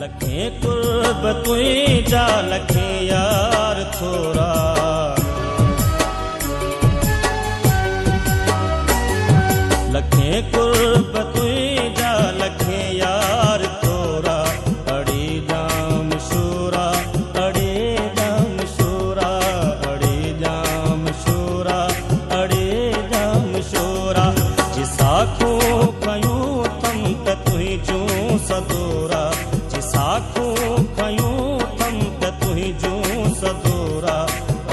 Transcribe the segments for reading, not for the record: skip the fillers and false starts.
लखे कुर्ब तुंहिंजा लखे यार थोरा लखे कुर्ब तुंहिंजा लखे यार थोरा अड़ी जाम शूरा अड़ी जाम शूरा अड़ी जाम शूरा अड़ी जाम शूरा जिसाखो कयूं तम त तुंहिंजूं सदोरा जिसाखो कयूं तम त तुंहिंजूं सदोरा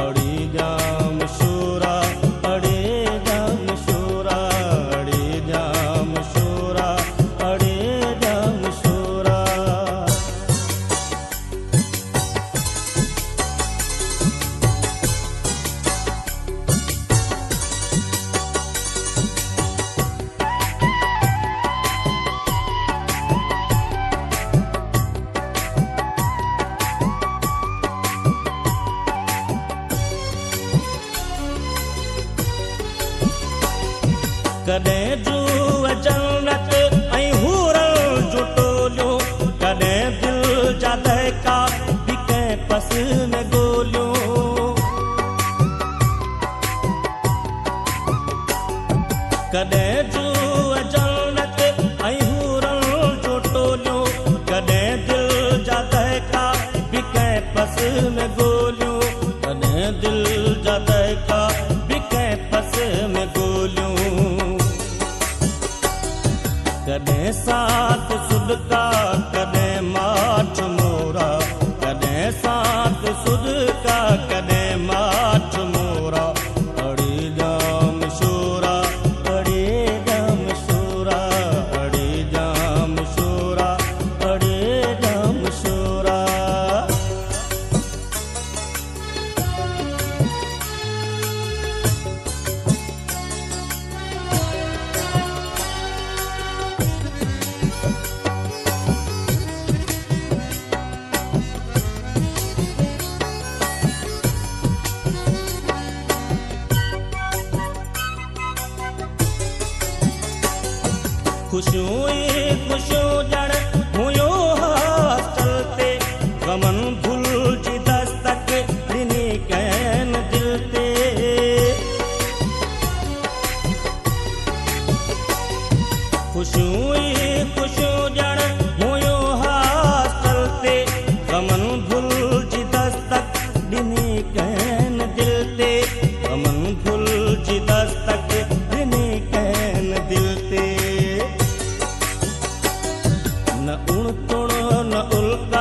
अड़ी जाम शूरा अड़ी जाम शूरा अड़ी जाम शूरा अड़ी जाम शूरा कॾहिं जूअ जन्नत ऐं हूरनि जूं टोलियूं कॾहिं दिलि जा दहका बि कंहिं पस में ॻोल्हियूं कॾहिं जूअ जन्नत ऐं हूरनि जूं टोलियूं कॾहिं दिलि जा दहका बि कंहिं पस में ॻोल्हियूं कॾहिं दिलि जा दहका बि कंहिं पस में ॻोल्हियूं कॾहिं साथ सुदका कॾहिं माठ मोरा कॾहिं साथ सुदका कॾहिं माठ मोरा अड़ी जाम शूरा अड़ी जाम शूरा अड़ी जाम शूरा अड़ी जाम शूरा खुशियूं ई खुशियूं ॼण हुयो हॉस्टल ते गमन भुलिजी दस्तक ॾिनी कंहिं दिल ते खुशियूं ई खुशियूं ॼण हुयो हॉस्टल ते गमन भुलिजी दस्तक ॾिनी कंहिं दिल ते गमन भुलिजी दस्तक ॾिनी कंहिं दिल ते न उण तुण न उल्का